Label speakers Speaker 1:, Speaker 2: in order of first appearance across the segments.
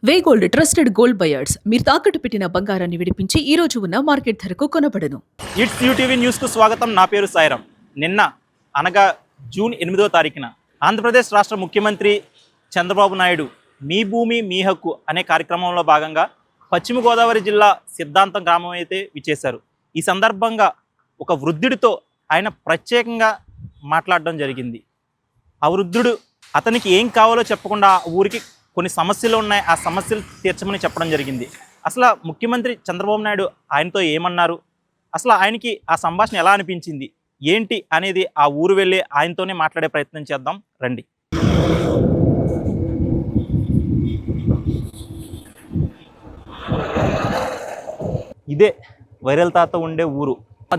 Speaker 1: వే gold trusted gold buyers మీరు తాకట్టు పెట్టిన బంగారాన్ని విడిపించి ఈ రోజు ఉన్న మార్కెట్ ధరకు కొనబడను.
Speaker 2: ఇట్స్ యూటీవీ న్యూస్కు స్వాగతం. నా పేరు సాయిరాం. నిన్న అనగా జూన్ 8వ తారీఖున ఆంధ్రప్రదేశ్ రాష్ట్ర ముఖ్యమంత్రి చంద్రబాబు నాయుడు మీ భూమి మీ హక్కు అనే కార్యక్రమంలో భాగంగా పశ్చిమ గోదావరి జిల్లా సిద్ధాంతం గ్రామం అయితే విచ్చేశారు. ఈ సందర్భంగా ఒక వృద్ధుడితో ఆయన ప్రత్యేకంగా మాట్లాడడం జరిగింది. ఆ వృద్ధుడు అతనికి ఏం కావాలో చెప్పకుండా ఆ ఊరికి కొన్ని సమస్యలు ఉన్నాయి, ఆ సమస్యలు తీర్చమని చెప్పడం జరిగింది. అసలు ముఖ్యమంత్రి చంద్రబాబు నాయుడు ఆయనతో ఏమన్నారు, అసలు ఆయనకి ఆ సంభాషణ ఎలా అనిపించింది ఏంటి అనేది ఆ ఊరు వెళ్ళి ఆయనతోనే మాట్లాడే ప్రయత్నం చేద్దాం రండి. ఇదే వైరల్ తాత ఉండే ఊరు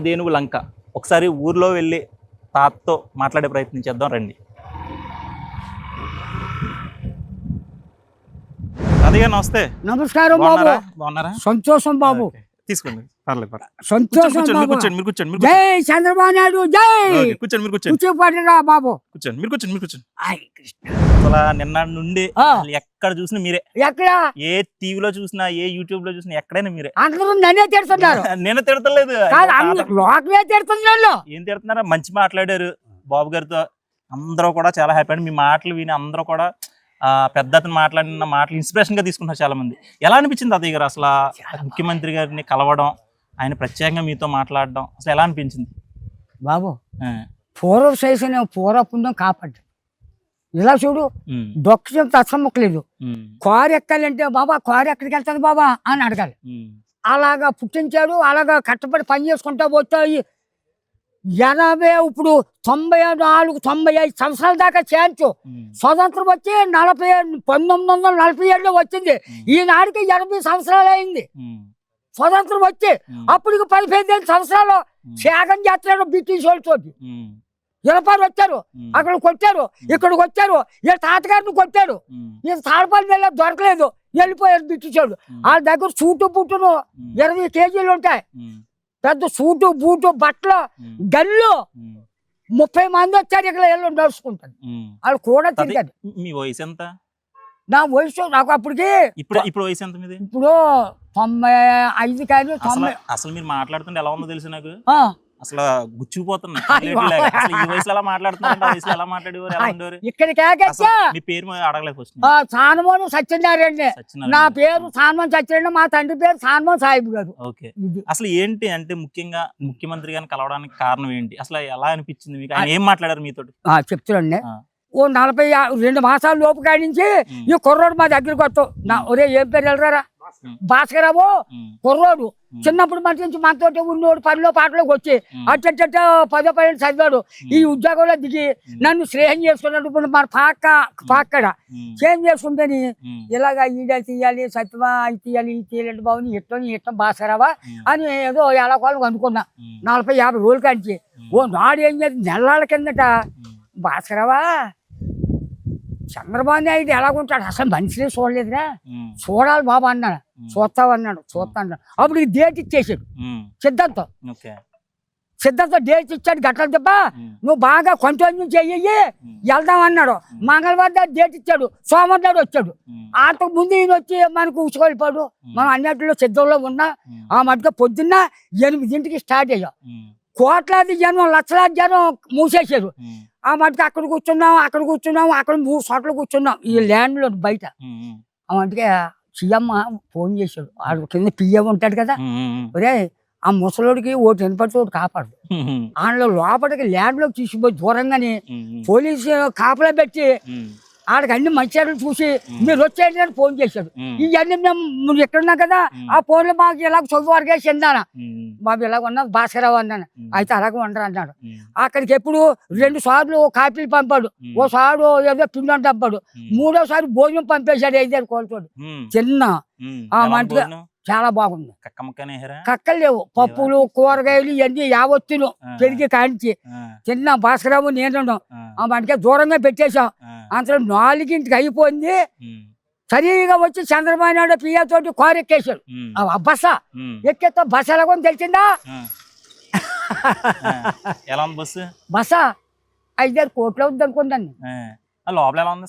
Speaker 2: దేనుగు లంక. ఒకసారి ఊర్లో వెళ్ళి తాతతో మాట్లాడే ప్రయత్నం చేద్దాం రండి. అదిగా నమస్తే.
Speaker 3: నమస్కారం బాబు.
Speaker 2: బాగున్నారా?
Speaker 3: సంతోషం బాబు.
Speaker 2: తీసుకోండి, పర్లేదు.
Speaker 3: సంతోషం బాబు. జై చంద్రబాబు నాయుడు జై.
Speaker 2: కూర్చోండి, మీరు కూర్చోండి.
Speaker 3: కూర్చోపడరా బాబు.
Speaker 2: కూర్చోండి, మీరు కూర్చోండి, మీరు కూర్చోండి.
Speaker 3: కృష్ణ
Speaker 2: అసలు నిన్న నుండి ఎక్కడ చూసినా మీరే,
Speaker 3: ఎక్కడ
Speaker 2: ఏ టీవీలో చూసినా ఏ యూట్యూబ్ లో చూసినా ఎక్కడైనా మీరే.
Speaker 3: అందరూ నన్నే తిడుతున్నారు.
Speaker 2: నేను తిడతలేదు,
Speaker 3: లోకమే తిడుతున్నారు.
Speaker 2: ఏం తిడుతున్నారా? మంచి మాట్లాడారు బాబు గారితో. అందరూ కూడా చాలా హ్యాపీ అండి. మీ మాటలు విని అందరూ కూడా పెద్ద అతను మాట్లాడిన మాటలు ఇన్స్పిరేషన్ గా తీసుకుంటారు చాలా మంది. ఎలా అనిపించింది అతయ్య గారు అసలు ముఖ్యమంత్రి గారిని కలవడం, ఆయన ప్రత్యేకంగా మీతో మాట్లాడడం అసలు ఎలా అనిపించింది
Speaker 3: బాబు? పూర్వ చేసిన పూర్వపుణ్యం కాపాడు. ఇలా చూడు, డొక్క తచ్చముక్కలేదు. కారు ఎక్కాలంటే బాబా కారు ఎక్కడికి వెళ్తుంది బాబా అని అడగాలి. అలాగా పుట్టించాడు, అలాగా కష్టపడి పని చేసుకుంటా పోతాయి. 80 ఇప్పుడు 94 95 సంవత్సరాల దాకా చేయొచ్చు. స్వతంత్రం వచ్చి 1947లో వచ్చింది. ఈనాడికి 80 సంవత్సరాలు అయింది స్వతంత్రం వచ్చి. అప్పటికి 15 సంవత్సరాలు త్యాగం చేస్తున్నాడు బ్రిటిష్ వాళ్ళతో. ఇరపారు వచ్చారు, అక్కడ కొట్టారు, ఇక్కడికి వచ్చారు, ఈ తాతగారిని కొట్టాడు. ఈ తాడపల్లి నెల దొరకలేదు, వెళ్ళిపోయారు బ్రిటిష్ వాళ్ళు. వాళ్ళ దగ్గర సూటు బూటును 20 కేజీలు ఉంటాయి. పెద్ద సూటు బూటు బట్టలు గల్లు 30 మంది వచ్చారు. ఇక్కడ ఎల్లు నడుచుకుంటాను. వాళ్ళు కూడా తిరిగారు.
Speaker 2: మీ వయసు ఎంత?
Speaker 3: నా వయసు నాకు అప్పటికి
Speaker 2: ఇప్పుడు వయసు ఎంత మీది?
Speaker 3: ఇప్పుడు 95 కానీ 90.
Speaker 2: అసలు మీరు మాట్లాడుతుంటే ఎలా ఉందో తెలుసు నాకు. అసలు గుచ్చుకుపోతున్నా. ఈ వయసులో ఎలా మాట్లాడుతున్నారు, ఆ వయసులో ఎలా మాట్లాడేవారు, ఎలా ఉండేవారు?
Speaker 3: ఇక్కడికి
Speaker 2: మీ పేరు అడగలేదు.
Speaker 3: సానమోను సత్యనారాయణ. నా పేరు సానమోన్ సత్యనారాయణ, మా తండ్రి పేరు సానమోన్ సాహిబ్ గారు.
Speaker 2: ఓకే. అసలు ఏంటి అంటే ముఖ్యంగా ముఖ్యమంత్రి గారిని కలవడానికి కారణం ఏంటి, అసలు ఎలా అనిపించింది మీకు, ఆయన ఏం మాట్లాడారు మీతో?
Speaker 3: చెప్తున్నాండి. ఓ 42 మాసాల లోపు కాడించి ఈ కుర్రోడు మా దగ్గరికి వస్తావు. ఒరే ఏం పేరు వెళ్ళరా? భాస్కరరావు. కుర్రోడు చిన్నప్పుడు మన నుంచి మనతో ఉన్నోడు పనిలో పాటలోకి వచ్చి అట్ట 10-12 చదివాడు. ఈ ఉద్యోగంలో దిగి నన్ను స్నేహం చేసుకున్నాడు. మన పాక్కడ చేంజ్ చేసుకుంటేని ఇలాగా ఈడ తీయాలి, సత్యమా అది తీయాలి, ఇది తీయాలంటే బాగుంది, ఇష్టం భాస్కరరావా అని ఏదో ఎలా కాలం అనుకున్నా. 40-50 రోజులు కాంచి ఓ నాడు ఏం చేసి నెలల కిందట భాస్కరరావా చంద్రబాబు నాయుడు ఎలాగుంటాడు అసలు మనిషినే చూడలేదురా, చూడాలి బాబా అన్నాడు. చూస్తావు అన్నాడు. చూస్తా అన్నాడు. అప్పుడు డేట్ ఇచ్చేసాడు సిద్ధాంతం డేట్ ఇచ్చాడు. గట్ల దెబ్బ నువ్వు బాగా కంటిన్యూ చెయ్యి వెళ్దాం అన్నాడు. మంగళవారం డేట్ ఇచ్చాడు, సోమవారం వచ్చాడు. అంతకు ముందు ఈయన వచ్చి మనకు ఉచ్చుకొలిపాడు. మనం అన్నింటిలో సిద్ధంలో ఉన్నా. ఆ మధ్య పొద్దున్న 8ంటికి స్టార్ట్ అయ్యాం. కోట్లాది జనం, లక్షలాది జనం మూసేసారు. ఆ మటుకు అక్కడ కూర్చున్నాం, అక్కడ 3 చోట్ల కూర్చున్నాం ఈ ల్యాండ్ లో బయట. ఆ మటుకే సీఎం ఫోన్ చేశాడు. ఆడు కింద పిఎం ఉంటాడు కదా, ఒరే ఆ ముసలోడికి ఓటు వినపడితే ఒకటి కాపాడు. అందులో లోపలికి ల్యాండ్ లోకి తీసుకుపోయి దూరంగానే పోలీసు కాపలా పెట్టి ఆడికి అన్ని మంచిర్యాలు చూసి మీరు వచ్చేయండి అని ఫోన్ చేశాడు. ఇవన్నీ మేము ఎక్కడున్నా కదా, ఆ ఫోన్లో మాకు ఇలాగ చదువు వరకే చెందానా బాబు, ఇలాగ ఉన్నా భాస్కరరావు అన్నాను. అయితే అలాగే ఉండరు అన్నాడు. అక్కడికి ఎప్పుడు 2 సార్లు కాపీలు పంపాడు. ఓసారి ఏదో పిండి పంపాడు. 3వసారి భోజనం పంపేశాడు 5 కోళ్ళతోటి. చిన్న ఆ మంటగా చాలా బాగుంది. కక్కలు లేవు, పప్పులు కూరగాయలు ఇవన్నీ యావత్తులు పెరిగి కాంచి చిన్న భాస్కరరావు నేను ఆ మనకే దూరంగా పెట్టేశాం. అంతలో 4ంటికి అయిపోయింది. సరిగా వచ్చి చంద్రబాబు నాయుడు పియ్య తోటి కారు ఎక్కేశాడు. బస ఎక్కేతో బస ఎలాగో తెలిసిందా? బస 5-6 కోట్లు అవుతుంది అనుకుంటాను.
Speaker 2: లోపల ఎలా ఉంది?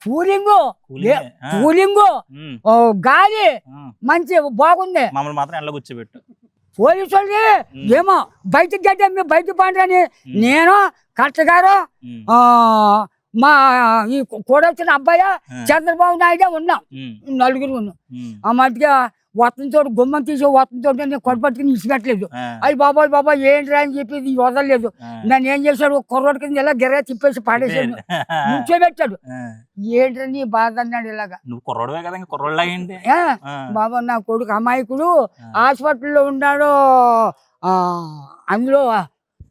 Speaker 3: కూలింగ్
Speaker 2: కూలింగే. ఆ.
Speaker 3: కూలింగ్
Speaker 2: ఉమ్,
Speaker 3: గాలి
Speaker 2: ఆ.
Speaker 3: మంచి బాగుంది.
Speaker 2: మమ్మల్ని మాత్రం ఎండలో కూర్చోబెట్టు.
Speaker 3: పోలీసు వాళ్ళు ఏమో బయటకు గడ్డ మీరు బయట పండని నేను కలెక్టర్ గారు
Speaker 2: ఉమ్,
Speaker 3: మా ఈ కూడా వచ్చిన అబ్బాయి చంద్రబాబు నాయుడే ఉన్నాం,
Speaker 2: ఉమ్,
Speaker 3: నలుగురు ఉన్నాం.
Speaker 2: ఉమ్,
Speaker 3: ఆ మధ్యగా వతంతో గుమ్మం తీసి వతంతో నేను కొడపట్టుకుని ఇచ్చిపెట్టలేదు.
Speaker 2: ఆ,
Speaker 3: అయ్యి బాబాయ్ ఏంట్రా అని చెప్పి ఇది వదలలేదు.
Speaker 2: ఆ.
Speaker 3: నన్ను ఏం చేశాడు, కుర్రోడి కింద ఇలా గిర్ర తిప్పేసి పడేసాడు, నుంచోబెట్టాడు.
Speaker 2: ఆ.
Speaker 3: ఏంట్రా నీ బాధ అన్నాడు ఇలాగా.
Speaker 2: నువ్వు కుర్రోడువే కదా, ఇంకా కుర్రోడ్లాగా ఏంటి?
Speaker 3: ఏ,
Speaker 2: ఆ,
Speaker 3: బాబా నా కొడుకు అమాయకుడు హాస్పిటల్లో ఉన్నాడు, అందులో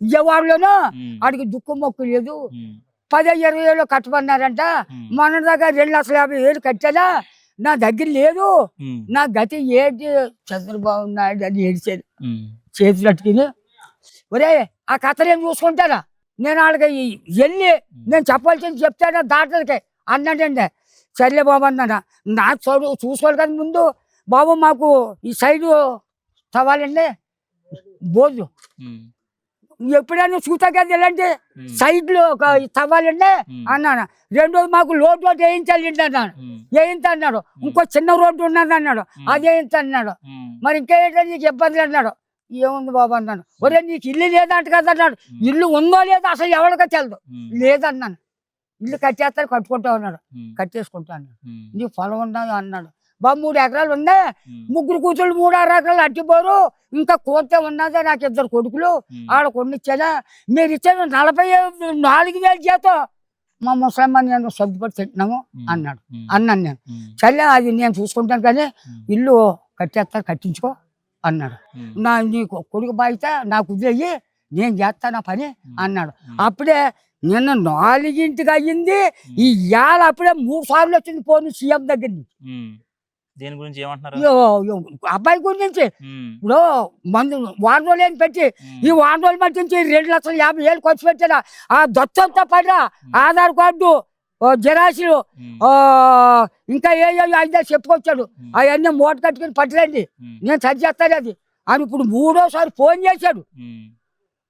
Speaker 3: విజయవాడలోనూ
Speaker 2: ఉమ్,
Speaker 3: ఆడికి దుఃఖం మొక్కు లేదు.
Speaker 2: ఉమ్,
Speaker 3: 10-20 కట్టమన్నారంట.
Speaker 2: ఉమ్,
Speaker 3: మొన్న దాకా 2,50,000 కట్టానా, నా దగ్గర లేదు,
Speaker 2: ఉమ్,
Speaker 3: నా గతి ఏంటి చంద్రబాబు నాయుడు అని ఏడిచాడు
Speaker 2: ఉమ్,
Speaker 3: చేతులు అట్టుకుని. ఒరే ఆ కథ నేను చూసుకుంటానా, నేను వాళ్ళకి వెళ్ళి నేను చెప్పాల్సింది చెప్తానా డాక్టర్కి అన్నాడండి. సర్లే బాబు అన్నాడా. నా చూసుకోవాలి కదా ముందు బాబు, మాకు ఈ సైడు తవ్వాలండి బోర్డు,
Speaker 2: ఉమ్,
Speaker 3: ఎప్పుడైనా చూతా కదా ఇలాంటి
Speaker 2: ఉమ్,
Speaker 3: సైడ్లో ఒక తవ్వాలండి
Speaker 2: ఉమ్,
Speaker 3: అన్నాను. రెండోది మాకు రోడ్డు వేయించాలి అన్నాడు.
Speaker 2: ఉమ్,
Speaker 3: వేయింత అన్నాడు. ఇంకో చిన్న రోడ్డు ఉన్నది అన్నాడు, అది వేయింత అన్నాడు.
Speaker 2: ఉమ్,
Speaker 3: మరి ఇంకేంటో నీకు ఇబ్బందులు అన్నాడు. ఏముంది బాబు అన్నాడు. ఒరే నీకు ఇల్లు లేదంట కదా అన్నాడు. ఇల్లు ఉందో లేదో అసలు ఎవరికో తెలదు.
Speaker 2: ఉమ్,
Speaker 3: లేదన్నాను. ఇల్లు కట్టేస్తారు, కట్టుకుంటావు అన్నాడు.
Speaker 2: ఉమ్,
Speaker 3: కట్టేసుకుంటా అన్నాడు.
Speaker 2: ఉమ్,
Speaker 3: నీకు పొలం ఉందా అన్నాడు. బాబు 3 ఎకరాలు ఉందే,
Speaker 2: ఉమ్,
Speaker 3: 3 కూతుళ్ళు 3-6 ఎకరాలు అట్టిపోరు, ఇంకా కోతే ఉన్నదే, నాకు 2 కొడుకులు,
Speaker 2: ఉమ్,
Speaker 3: ఆడ కొన్ని ఇచ్చానా, మీరు ఇచ్చాను 44,000 జీతం, మా ముసలమ్మ నేను సర్దుపడి తింటున్నాము అన్నాడు.
Speaker 2: ఉమ్,
Speaker 3: అన్నాను నేను.
Speaker 2: ఉమ్,
Speaker 3: సరే అది నేను చూసుకుంటాను కానీ ఇల్లు కట్టేస్తారు, కట్టించుకో అన్నాడు.
Speaker 2: ఉమ్,
Speaker 3: నీ కొడుకు బాధ్యత నాకు వదిలేయి, నేను చేస్తాను ఆ పని అన్నాడు. అప్పుడే నిన్న 4ంటికి అయ్యింది, ఈ ఇవాళ అప్పుడే 3 సార్లు వచ్చింది ఫోన్ సీఎం దగ్గర నుంచి.
Speaker 2: ఉమ్. దేని గురించి ఏమంటున్నారు?
Speaker 3: అబ్బాయి గురించి
Speaker 2: ఉమ్,
Speaker 3: ఇప్పుడు మందు వారం రోజులు ఏం పెట్టి ఈ వారం రోజులు మట్టించి 2,50,000 ఖర్చు పెట్టారా, ఆ దత్తంతో పడరా, ఆధార్ కార్డు, జెరాక్సులు,
Speaker 2: ఉమ్,
Speaker 3: ఇంకా ఏ 5 చెప్పుకొచ్చాడు. అవన్నీ మూట కట్టుకుని పట్టరండి,
Speaker 2: ఉమ్,
Speaker 3: నేను సరి చేస్తాను అది అని. ఇప్పుడు 3వ సారి ఫోన్ చేశాడు.
Speaker 2: ఉమ్,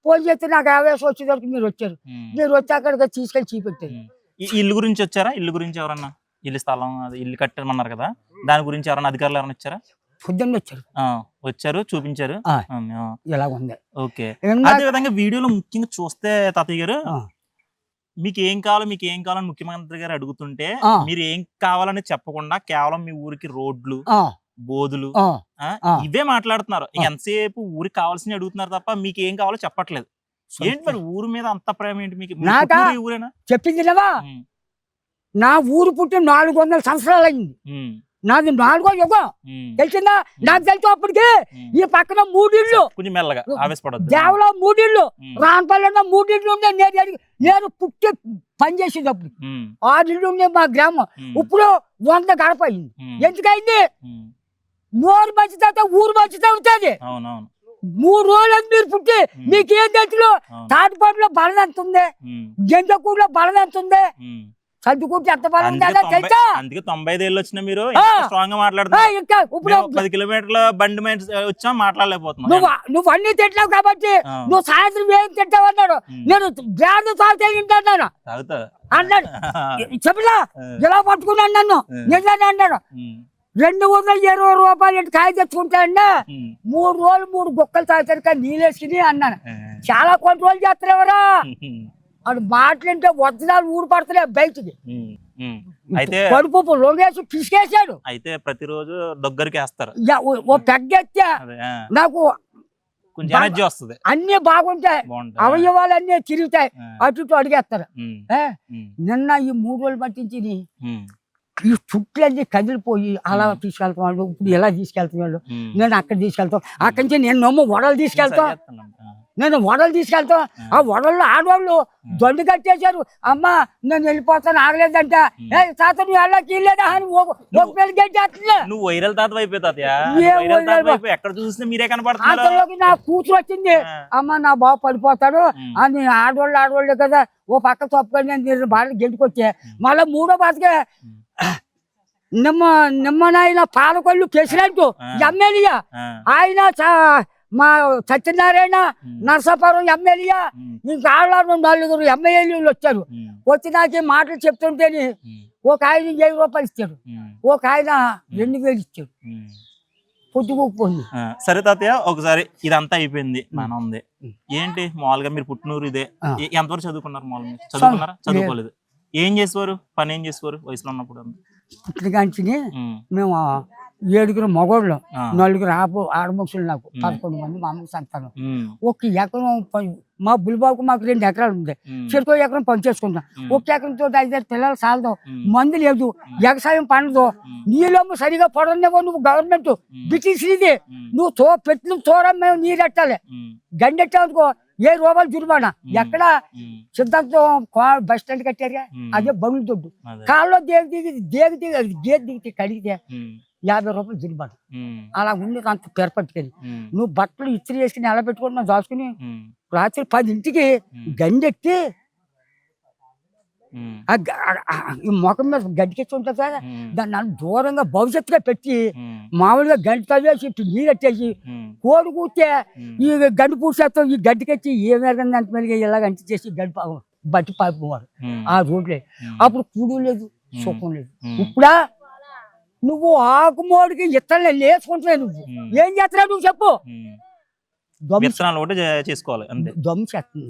Speaker 3: ఫోన్ చేస్తే నాకు ఆవేశం వచ్చేసరికి మీరు వచ్చారు,
Speaker 2: ఉమ్,
Speaker 3: మీరు వచ్చి అక్కడికి తీసుకెళ్ళి చూపెట్టారు.
Speaker 2: ఉమ్. ఈ ఇల్లు గురించి వచ్చారా? ఇల్లు గురించి ఎవరన్నా, ఇల్లు స్థలం అది ఇల్లు కట్టమన్నారు కదా, దాని గురించి ఎవరన్నా అధికారులు ఎవరైనా వచ్చారా?
Speaker 3: పొద్దున్న వచ్చారు,
Speaker 2: వచ్చారు, చూపించారు.
Speaker 3: ఆ.
Speaker 2: ఆ,
Speaker 3: ఇలా ఉంది.
Speaker 2: ఓకే.
Speaker 3: ఇందాక-
Speaker 2: అదే విధంగా వీడియోలో ముఖ్యంగా చూస్తే తాతయ్య గారు,
Speaker 3: ఆ.
Speaker 2: మీకు ఏం కావాలని ముఖ్యమంత్రి గారు అడుగుతుంటే
Speaker 3: ఆ.
Speaker 2: మీరు ఏం కావాలని చెప్పకుండా కేవలం మీ ఊరికి రోడ్లు,
Speaker 3: ఆ,
Speaker 2: బోధులు,
Speaker 3: ఆ,
Speaker 2: ఆ,
Speaker 3: ఆ.
Speaker 2: ఇవే మాట్లాడుతున్నారు. ఎంతసేపు ఊరికి కావాల్సినవి అడుగుతున్నారు తప్ప మీకు ఏం కావాలో చెప్పట్లేదు. ఏంటి మరి ఊరు మీద అంత ప్రేమ ఏంటి మీకు? మీ
Speaker 3: నాకా?
Speaker 2: పుట్టినూరు ఈ ఊరేనా?
Speaker 3: చెప్పింది లేవా,
Speaker 2: ఉమ్,
Speaker 3: నా ఊరు పుట్టి 400 సంవత్సరాలు అయింది.
Speaker 2: ఉమ్,
Speaker 3: నాది 4వ యుగం,
Speaker 2: ఉమ్,
Speaker 3: తెలిసిందా? నాకు తెలుసు అప్పటికి
Speaker 2: ఉమ్.
Speaker 3: ఈ పక్కన 3 ఇళ్ళు,
Speaker 2: కొంచెం మెల్లగా ఆవేశపడద్దు.
Speaker 3: దేవలో 3 ఇళ్ళు, రాన్పల్లిలో 3 ఇళ్ళు ఉండే. నేను పుట్టి పని చేసేటప్పుడు 6 ఇళ్ళు ఉండే మా గ్రామం. ఇప్పుడు 100 గడప అయింది. ఎందుకయింది? నోరు మంచి తర్వాత ఊరు మంచి అవుతుంది.
Speaker 2: అవునవును.
Speaker 3: 3 రోజులు మీరు పుట్టి మీకేం తెలుసు? తాటిపాటులో బలం ఎంత ఉంది, జంజకూరులో బలం ఎంత ఉంది, చదువుకుంటే ఎంత బలం ఉందా తెలుసా?
Speaker 2: అందుకే 95 ఏళ్ళు వచ్చిన మీరు
Speaker 3: ఆ.
Speaker 2: స్ట్రాంగ్ గా మాట్లాడుతున్నారు.
Speaker 3: ఇంకా ఇప్పుడు
Speaker 2: 10 కిలోమీటర్ల బండి మీద వచ్చా మాట్లాడలేకపోతున్నాం.
Speaker 3: నువ్వు అన్ని తింటావు కాబట్టి
Speaker 2: ఆ.
Speaker 3: నువ్వు సాయంత్రం ఏం తింటావు అన్నాడు. నేను బ్రాండ్ తాగితే తింటాను
Speaker 2: తాగుతా.
Speaker 3: అన్నాడు. చెప్పలా ఎలా పట్టుకున్నాను నన్ను నిజాన్ని అన్నాడు. 220 రూపాయలు కాయ తెచ్చుకుంటానండి. 3 రోజులు 3 గుక్కలు తాగుతారు కానీ నీళ్ళేసుకుని అన్నాను. చాలా కంట్రోల్ చేస్తున్నావరా అది మాటలంటే వజ్రాలు ఊరు పడతలే బయటికి.
Speaker 2: అయితే
Speaker 3: కడుపు లొంగేసి పిసికేసాడు.
Speaker 2: అయితే ప్రతిరోజు దగ్గరికి వేస్తారు.
Speaker 3: ఓ పెగ్గెత్తే నాకు
Speaker 2: కొంచెం ఎనర్జీ వస్తుంది,
Speaker 3: అన్ని బాగుంటాయి, అవయవాలు అన్ని తిరుగుతాయి, అటు ఇటు అడిగేస్తారు. నిన్న ఈ 3 రోజులు పట్టించి ఈ చుట్లన్నీ కదిలిపోయి అలా తీసుకెళ్తాం. ఇప్పుడు ఎలా తీసుకెళ్తున్నాడు? నేను అక్కడ తీసుకెళ్తాం, అక్కడి నుంచి నేను వడలు తీసుకెళ్తాం. నేను వడలు తీసుకెళ్తాం. ఆ వడల్లో ఆడవాళ్ళు దొండు కట్టేశారు. అమ్మా నేను వెళ్ళిపోతాను ఆగలేదంట. తాత నువ్వు వెళ్ళకి వెళ్ళలేదా అని గట్టేస్తున్నా.
Speaker 2: నువ్వు వైరల్ తాత అయిపోతావు. ఎక్కడ చూసినా మీరే కనపడుతున్నారు.
Speaker 3: అంతలోకి నా కూతురు వచ్చింది. అమ్మ నా బాబు పడిపోతాడు అని. ఆడవాళ్ళే కదా ఓ పక్క తప్పుకొని నేను బాగా గెంటుకొచ్చే. మళ్ళీ 3వ బతికే నిమ్మనాయన పాలకొల్లు ప్రెసిడెంట్ ఎమ్మెల్యే ఆయన, మా సత్యనారాయణ నరసాపురం ఎమ్మెల్యే, ఇంకా 4 ఎమ్మెల్యేలు వచ్చారు. వచ్చి నాకు మాటలు చెప్తుంటేని ఒక ఆయన 1000 రూపాయలు ఇచ్చాడు, ఒక ఆయన 2000 ఇచ్చాడు. పొద్దుకోకపోయింది.
Speaker 2: సరే తాతయ్య, ఒకసారి ఇదంతా అయిపోయింది, బాగా ఉంది. ఏంటి మామూలుగా మీరు పుట్టినూరు ఇదే, ఎంతవరకు చదువుకున్నారు? మామూలుగా చదువుకున్నారా? చదువుకోలేదు. ఏం చేసేవారు? పని ఏం చేసేవారు వయసులో ఉన్నప్పుడు?
Speaker 3: పుట్టిన కాంచిని మేము 7 మగోళ్ళు, 4 ఆడమొక్షులు. నాకు 11 మంది మా అమ్మకి సంతానం. ఒక ఎకరం మా బుల్బాబుకు మాకు 2 ఎకరాలు ఉంది. చెరుకో ఎకరం పని చేసుకుంటాం. ఒక ఎకరంతో 5 పిల్లలు సాలదు, మందు లేదు, వ్యవసాయం పండదు, నీళ్ళమ్మ సరిగా పడనివ్వ. నువ్వు గవర్నమెంట్ బ్రిటిష్ ఇది, నువ్వు పెట్టిన తోరం మేము నీరెట్టాలి. గండెట్టానుకో 7 రూపాయలు జుర్మానా. ఎక్కడ సిద్ధాంతం బస్ స్టాండ్ కట్టారుగా, అదే బండ్లు దొడ్డు. కాళ్ళలో గేట్ దిగితే కడిగితే 50 రూపాయలు జుర్మానా. అలా ఉంది అంత పెరపట్టుకెళ్ళి. నువ్వు బట్టలు ఇస్త్రీ వేసుకుని ఎలా పెట్టుకుంటున్నా దాచుకుని రాత్రి 10ంటికి గండెట్టి ఈ మొఖం మీద గడ్డికెచ్చి ఉంటుంది కదా, దాన్ని దూరంగా భవిష్యత్తుగా పెట్టి మామూలుగా గంట తవ్వేసి నీరెట్టేసి కోడి కూర్చే ఈ గడ్డి పూసేస్తాం. ఈ గడ్డికెచ్చి ఏమేరగండి అంత మెలిగా ఇలాగ అంటి చేసి గడ్డి బట్టి పారిపోవారు ఆ రోడ్లే. అప్పుడు కూడు లేదు, సుఖం లేదు. ఇప్పుడా నువ్వు ఆకుమోడికి ఇత్తలే లేసుకుంటున్నావు. నువ్వు ఏం చేస్తున్నావు నువ్వు చెప్పు?
Speaker 2: చేసుకోవాలి,
Speaker 3: దొమ్మేస్తుంది,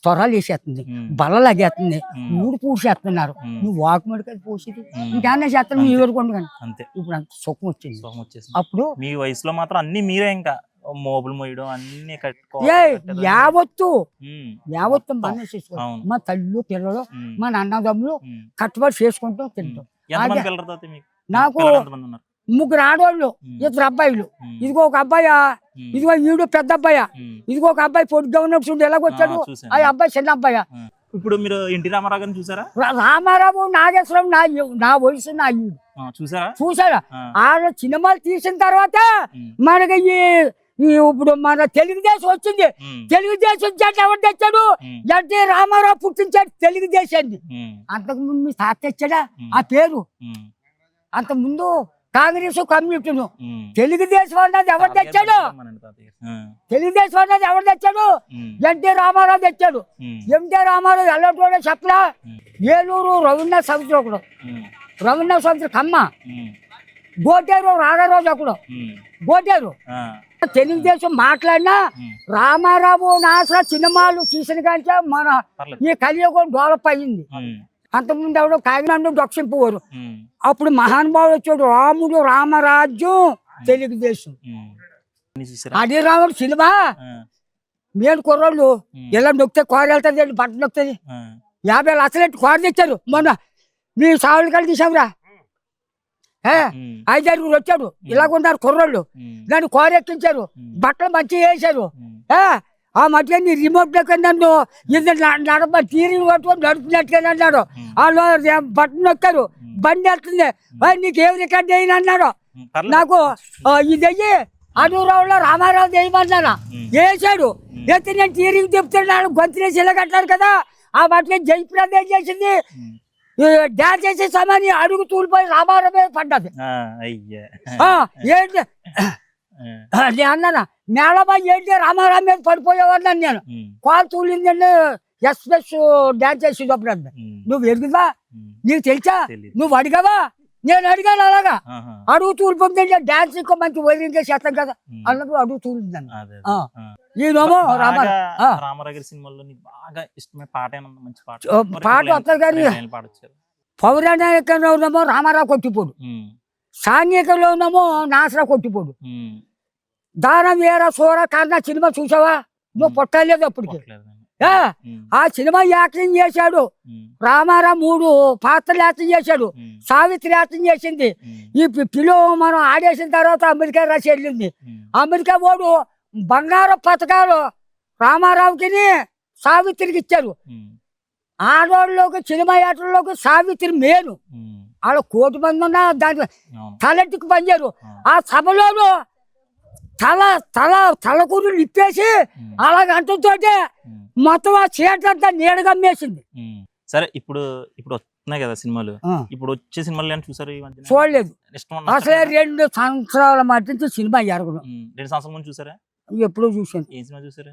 Speaker 3: త్వరలు వేసేస్తుంది, బల్ల లాగేస్తుంది, ఊరు పూసేస్తున్నారు. నువ్వు ఆకుమడికి అది పోసేది ఇంకేనా చేస్తాను ఎవరుకోండి. కానీ అంతే ఇప్పుడు అంత సుఖం వచ్చింది. అప్పుడు
Speaker 2: మీ వయసులో మాత్రం అన్ని మీరే, ఇంకా మోబులు మోయడం అన్ని
Speaker 3: యావత్తు మన చేసుకోవాలి. మా తల్లు పిల్లలు మా అన్నదమ్ములు కట్టుబడి చేసుకుంటాం, తింటాం. నాకు 3 ఆడవాళ్ళు, 2 అబ్బాయిలు. ఇదిగో ఒక అబ్బాయి, ఇదిగో ఈడు పెద్ద అబ్బాయి, ఇదిగో ఒక అబ్బాయి పొడిగా ఉన్నప్పుడు ఎలాగొచ్చాడు, ఆ అబ్బాయి చిన్న అబ్బాయి.
Speaker 2: ఇప్పుడు మీరు ఎన్టీ రామారావు గారిని చూసారా?
Speaker 3: రామారావు నాగేశ్వరం నా వయసు నా చూసారా? ఆ సినిమాలు తీసిన తర్వాత మనకి ఇప్పుడు మన తెలుగుదేశం వచ్చింది. తెలుగుదేశం జెండా ఎవరు తెచ్చాడు? ఎన్టీ రామారావు పుట్టించాడు తెలుగుదేశాన్ని. అంతకు ముందు మీ తాత తెచ్చాడా ఆ పేరు? అంత ముందు కాంగ్రెస్ కమ్యూనిటీను. తెలుగుదేశం అన్నది ఎవరు తెచ్చాడు? తెలుగుదేశం అన్నది ఎవరు తెచ్చాడు? ఎన్టీ రామారావు తెచ్చాడు. ఎన్టీ రామారావు ఎల్లటోడే చెప్పలా. ఏలూరు రవీంద్ర సముద్రం ఒకడు, రవీంద్ర సముద్రం కమ్మ, గోటేరు రాఘరాజు ఒకడు, గోటేరు. తెలుగుదేశం మాట్లాడినా రామారావు నాసరా సినిమాలు తీసిన కంటే మన ఈ కలియుగం డెవలప్ అయ్యింది. అంతకుముందు ఎవడో కాకినాడ దక్షింపవారు. అప్పుడు మహానుభావుడు వచ్చాడు, రాముడు రామరాజ్యం తెలుగుదేశం. అదే రాముడు సినిమా మేలు కుర్రోళ్ళు ఇలా నొక్కితే కోర వెళ్తుంది, బట్ట నొక్కుతుంది. 50 లక్షలు కోర తెచ్చారు. మొన్న మీ సావులు కలిసి తీసావురా, 5-6 వచ్చాడు. ఇలాగున్నారు కుర్రోళ్ళు, దాన్ని కోర ఎక్కించారు, బట్టలు మంచిగా వేసారు. ఆ మధ్య నీ రిమోట్ నన్ను నడప తీరి పట్టుకొని నడుపుతున్నట్టుగా అన్నాడు. వాళ్ళు బట్టలు నొక్కారు, బండి వస్తుంది, నీకేం రికార్డ్ అయ్యింది అన్నాడు. నాకు ఇది అయ్యి అడూరావులో రామారావు చేయమన్నాను, వేసాడు. అయితే నేను తీరికి చెప్తున్నాను, గొంతులేసి ఇలాగంటారు కదా. ఆ మధ్య జయప్రద ఏం చేసింది, డ్యాన్స్ చేసే సమయాన్ని అడుగు తూలిపోయి రామారావు మీద పడ్డది. ఏంటి నేను అన్నాను, మేళమా ఏంటి రామారావు మీద పడిపోయేవాడిని నేను. కాలు తూలిందండి ఎక్స్ప్రెస్ డ్యాన్స్ చేసేటప్పుడు అంట. నువ్వు ఎరుగుదా, నీకు తెలుసా, నువ్వు అడిగావా? నేను అడిగాను. అలాగా అడుగు తూలిపోయిందండి, డ్యాన్స్ ఇంకో మంచి వైరింగ్ చేస్తాం కదా అన్నప్పుడు అడుగు తూలిందండి. ఈయనేమో
Speaker 2: రామారావు గారి సినిమాల్లో బాగా ఇష్టమైన పాట
Speaker 3: వస్తుంది. కానీ పౌరాణికంలో ఉన్నామో రామారావు కొట్టిపోడు, సాంఘికంలో ఉన్నామో నాసరా కొట్టిపోడు. దానం వీర సూర కర్ణ సినిమా చూసావా? నువ్వు పుట్టలేదు అప్పటికి. ఆ సినిమా యాక్టింగ్ చేశాడు రామారావు. 3 పాత్రలు యాక్టింగ్ చేశాడు. సావిత్రి యాక్టింగ్ చేసింది. ఈ పిలో మనం ఆడేసిన తర్వాత అమెరికా రాసి వెళ్ళింది. అమెరికా ఓడు బంగారు పథకాలు రామారావుకి సావిత్రికి ఇచ్చారు. ఆడవాళ్ళలోకి సినిమా యాక్టర్లోకి సావిత్రి మేలు. వాళ్ళు 1 కోటి మంది ఉన్నా దాని టాలెంట్కి పనిచేయరు. ఆ సభలోనూ తలకూరు నిప్పేసి అలాగంటతో మొత్తం ఆ థియేటర్ అంతా నీడగమ్మేసింది.
Speaker 2: సరే, ఇప్పుడు వస్తున్నాయి కదా సినిమాలు. ఇప్పుడు వచ్చే సినిమాలు చూసారు?
Speaker 3: చూడలేదు అసలే. 2 సంవత్సరాల మధ్య సినిమా ఎరగడం.
Speaker 2: 2 సంవత్సరాల ముందు చూసారా?
Speaker 3: ఎప్పుడో చూశాను.
Speaker 2: ఏం సినిమా చూసారు?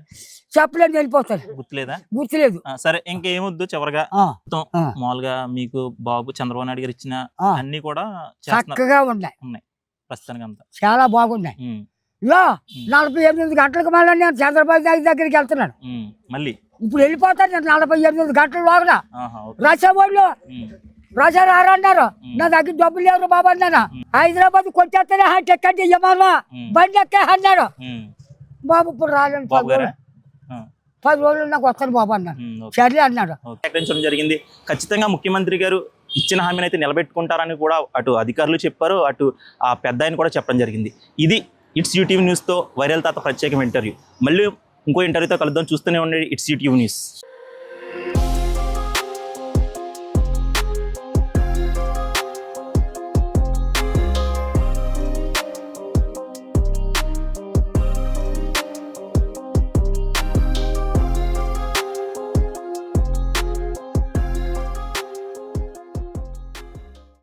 Speaker 3: చెప్పలేదు, వెళ్ళిపోతారు.
Speaker 2: గుర్తులేదా?
Speaker 3: గుర్తులేదు.
Speaker 2: సరే ఇంకేమొద్దు చివరిగా
Speaker 3: ఆ,
Speaker 2: మొత్తం
Speaker 3: ఆ.
Speaker 2: మామూలుగా మీకు బాబు చంద్రబాబు నాయుడు గారు ఇచ్చిన
Speaker 3: ఆ.
Speaker 2: అన్ని కూడా చేస్తున్నారు
Speaker 3: చక్కగా ఉన్నాయి,
Speaker 2: ప్రస్తుతానికి అంతా.
Speaker 3: చాలా బాగున్నాయి. ఇగో 48 గంటలకు మళ్ళీ నేను చంద్రబాబు దగ్గరికి వెళ్తున్నాను.
Speaker 2: మళ్ళీ
Speaker 3: ఇప్పుడు వెళ్ళిపోతాను నేను 48 గంటల లోపల.
Speaker 2: ఆహా, ఓకే.
Speaker 3: రాసేవాళ్ళు
Speaker 2: ఉమ్,
Speaker 3: ప్రజలు అన్నారు, నా దగ్గర డబ్బులు లేవు బాబు అన్నాను. హైదరాబాద్ కొట్టేస్తేనే టికెట్ ఇవ్వమా, బండి ఎక్కే అన్నారు.
Speaker 2: ఉమ్.
Speaker 3: బాబు ఇప్పుడు రాలేను,
Speaker 2: బాబు గారా?
Speaker 3: 10 రోజులు నాకు వస్తాను బాబు అన్నాను.
Speaker 2: ఓకే.
Speaker 3: సరే అన్నాడు.
Speaker 2: ప్రకటించడం జరిగింది. ఖచ్చితంగా ముఖ్యమంత్రి గారు ఇచ్చిన హామీని అయితే నిలబెట్టుకుంటారని కూడా అటు అధికారులు చెప్పారు, అటు ఆ పెద్ద ఆయన కూడా చెప్పడం జరిగింది. ఇది ఇట్స్ యూటీవీ న్యూస్తో వైరల్ తాత ప్రత్యేకం ఇంటర్వ్యూ. మళ్ళీ ఇంకో ఇంటర్వ్యూతో కలుద్దాం. చూస్తూనే ఉండండి ఇట్స్ యూటీవీ న్యూస్.